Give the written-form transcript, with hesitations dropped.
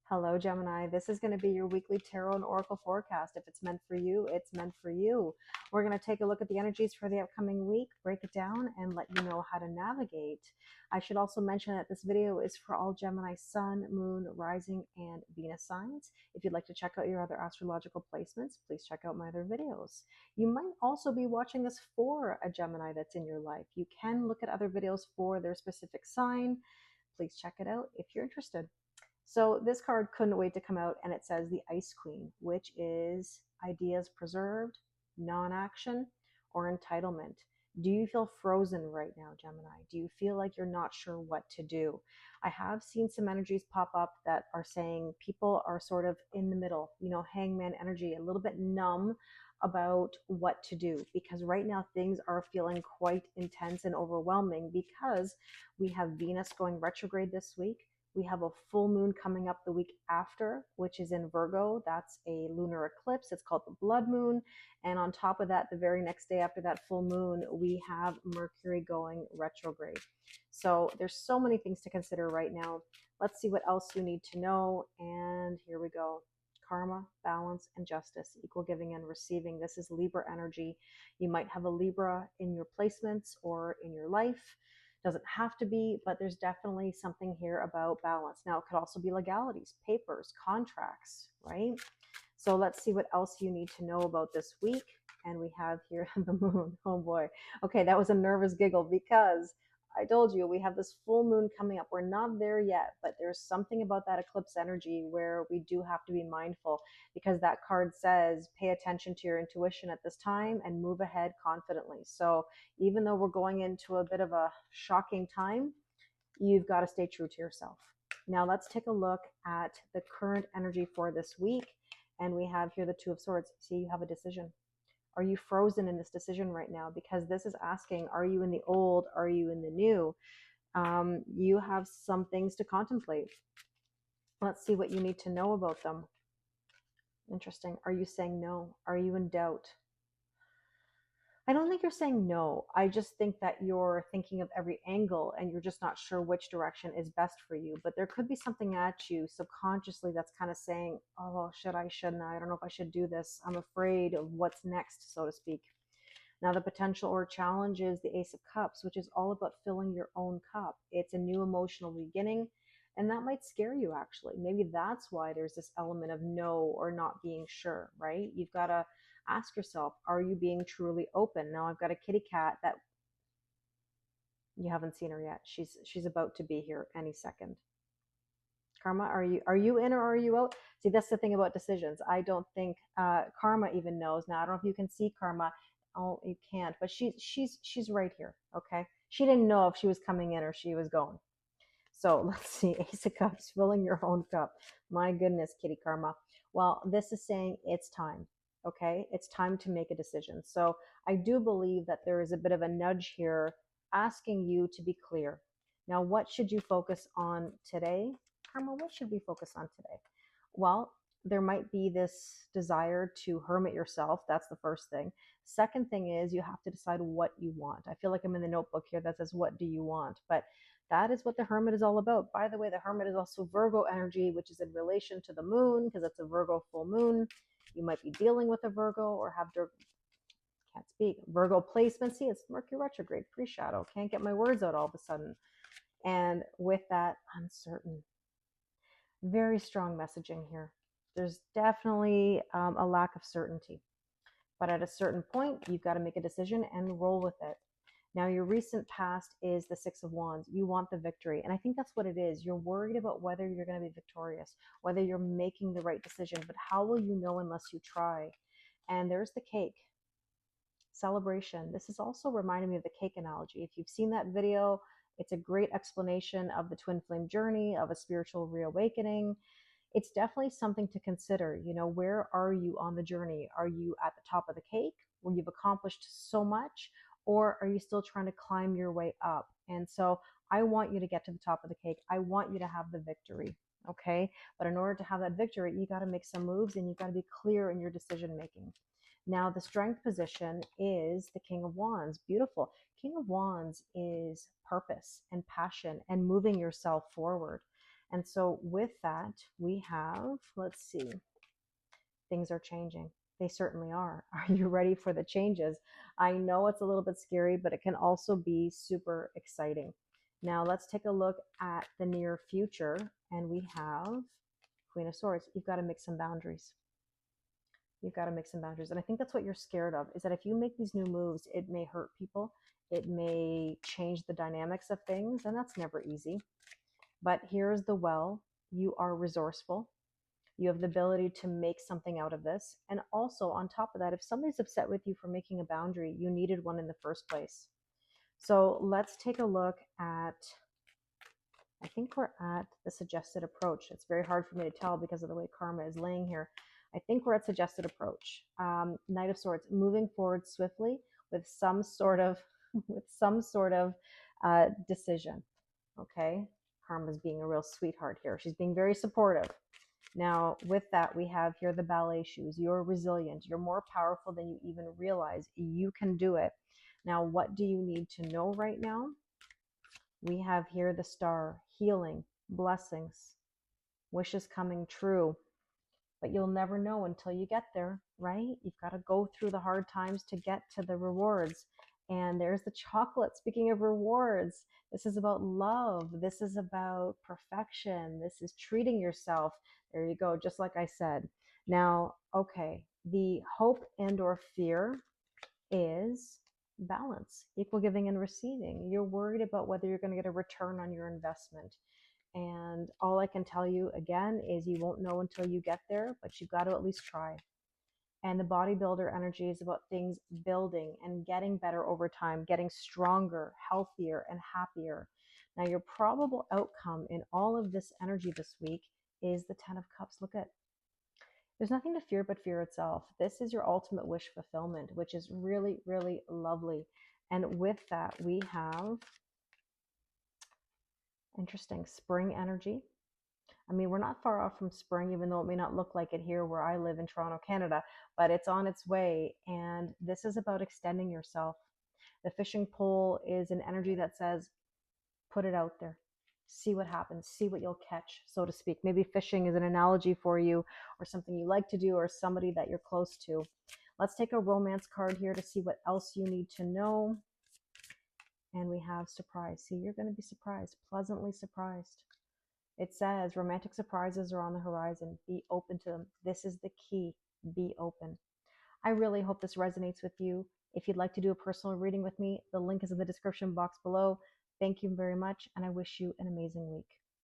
Hello, Gemini. This is going to be your weekly tarot and oracle forecast. If it's meant for you, it's meant for you. We're going to take a look at the energies for the upcoming week, break it down, and let you know how to navigate. I should also mention that this video is for all Gemini sun, moon, rising, and Venus signs. If you'd like to check out your other astrological placements, please check out my other videos. You might also be watching this for a Gemini that's in your life. You can look at other videos for their specific sign. Please check it out if you're interested. So this card couldn't wait to come out, and it says the Ice Queen, which is ideas preserved, non-action, or entitlement. Do you feel frozen right now, Gemini? Do you feel like you're not sure what to do? I have seen some energies pop up that are saying people are sort of in the middle, hangman energy, a little bit numb about what to do, because right now things are feeling quite intense and overwhelming because we have Venus going retrograde this week. We have a full moon coming up the week after, which is in Virgo. That's a lunar eclipse. It's called the blood moon. And on top of that, the very next day after that full moon, we have Mercury going retrograde. So there's so many things to consider right now. Let's see what else you need to know. And here we go. Karma, balance, and justice, equal giving and receiving. This is Libra energy. You might have a Libra in your placements or in your life. Doesn't have to be, but there's definitely something here about balance. Now, it could also be legalities, papers, contracts, right? So let's see what else you need to know about this week. And we have here the moon. Oh boy. Okay, that was a nervous giggle because I told you we have this full moon coming up. We're not there yet, but there's something about that eclipse energy where we do have to be mindful, because that card says pay attention to your intuition at this time and move ahead confidently. So even though we're going into a bit of a shocking time, you've got to stay true to yourself. Now let's take a look at the current energy for this week. And we have here the Two of Swords. See, you have a decision. Are you frozen in this decision right now? Because this is asking, are you in the old? Are you in the new? You have some things to contemplate. Let's see what you need to know about them. Interesting. Are you saying no? Are you in doubt? I don't think you're saying no. I just think that you're thinking of every angle and you're just not sure which direction is best for you. But there could be something at you subconsciously that's kind of saying, oh, shouldn't I? I don't know if I should do this. I'm afraid of what's next, so to speak. Now, the potential or challenge is the Ace of Cups, which is all about filling your own cup. It's a new emotional beginning, and that might scare you, actually. Maybe that's why there's this element of no or not being sure, right? You've got to ask yourself, are you being truly open? Now, I've got a kitty cat that you haven't seen her yet. She's about to be here any second. Karma, are you in or are you out? See, that's the thing about decisions. I don't think Karma even knows. Now, I don't know if you can see Karma. Oh, you can't, but she's right here. Okay, she didn't know if she was coming in or she was going. So let's see, Ace of Cups, filling your own cup. My goodness, kitty Karma. Well, this is saying it's time. Okay, it's time to make a decision. So I do believe that there is a bit of a nudge here asking you to be clear. Now, what should you focus on today? Karma, what should we focus on today? Well, there might be this desire to hermit yourself. That's the first thing. Second thing is you have to decide what you want. I feel like I'm in the notebook here that says, what do you want? But that is what the hermit is all about. By the way, the hermit is also Virgo energy, which is in relation to the moon because it's a Virgo full moon. You might be dealing with a Virgo or have can't speak Virgo placement. See, it's Mercury retrograde, pre-shadow. Can't get my words out all of a sudden. And with that, uncertain. Very strong messaging here. There's definitely a lack of certainty. But at a certain point, you've got to make a decision and roll with it. Now, your recent past is the Six of Wands. You want the victory. And I think that's what it is. You're worried about whether you're going to be victorious, whether you're making the right decision. But how will you know unless you try? And there's the cake. Celebration. This is also reminding me of the cake analogy. If you've seen that video, it's a great explanation of the twin flame journey, of a spiritual reawakening. It's definitely something to consider. Where are you on the journey? Are you at the top of the cake where you've accomplished so much? Or are you still trying to climb your way up? And so I want you to get to the top of the cake. I want you to have the victory, okay? But in order to have that victory, you got to make some moves and you got to be clear in your decision making. Now, the strength position is the King of Wands. Beautiful. King of Wands is purpose and passion and moving yourself forward. And so with that, we have, let's see, things are changing. They certainly are. Are you ready for the changes? I know it's a little bit scary, but it can also be super exciting. Now let's take a look at the near future, and we have Queen of Swords. You've got to make some boundaries. You've got to make some boundaries. And I think that's what you're scared of, is that if you make these new moves, it may hurt people. It may change the dynamics of things, and that's never easy. But here's the well. You are resourceful. You have the ability to make something out of this. And also, on top of that, if somebody's upset with you for making a boundary, you needed one in the first place. So let's take a look at, I think we're at the suggested approach. It's very hard for me to tell because of the way karma is laying here. I think we're at suggested approach. Knight of Swords, moving forward swiftly with some sort of decision. Okay, karma's being a real sweetheart here. She's being very supportive. Now, with that, we have here the ballet shoes. You're resilient. You're more powerful than you even realize. You can do it. Now, what do you need to know right now? We have here the star, healing, blessings, wishes coming true. But you'll never know until you get there, right? You've got to go through the hard times to get to the rewards. And there's the chocolate. Speaking of rewards, this is about love. This is about perfection. This is treating yourself. There you go, just like I said. Now, okay, the hope and or fear is balance, equal giving and receiving. You're worried about whether you're going to get a return on your investment. And all I can tell you again is you won't know until you get there, but you've got to at least try. And the bodybuilder energy is about things building and getting better over time, getting stronger, healthier, and happier. Now, your probable outcome in all of this energy this week is the 10 of Cups. Look at, there's nothing to fear but fear itself. This is your ultimate wish fulfillment, which is really, really lovely. And with that, we have interesting spring energy. I mean, we're not far off from spring, even though it may not look like it here where I live in Toronto, Canada, but it's on its way. And this is about extending yourself. The fishing pole is an energy that says, put it out there, see what happens, see what you'll catch, so to speak. Maybe fishing is an analogy for you, or something you like to do, or somebody that you're close to. Let's take a romance card here to see what else you need to know. And we have surprise. See, you're going to be surprised, pleasantly surprised. It says romantic surprises are on the horizon. Be open to them. This is the key. Be open. I really hope this resonates with you. If you'd like to do a personal reading with me, the link is in the description box below. Thank you very much, and I wish you an amazing week.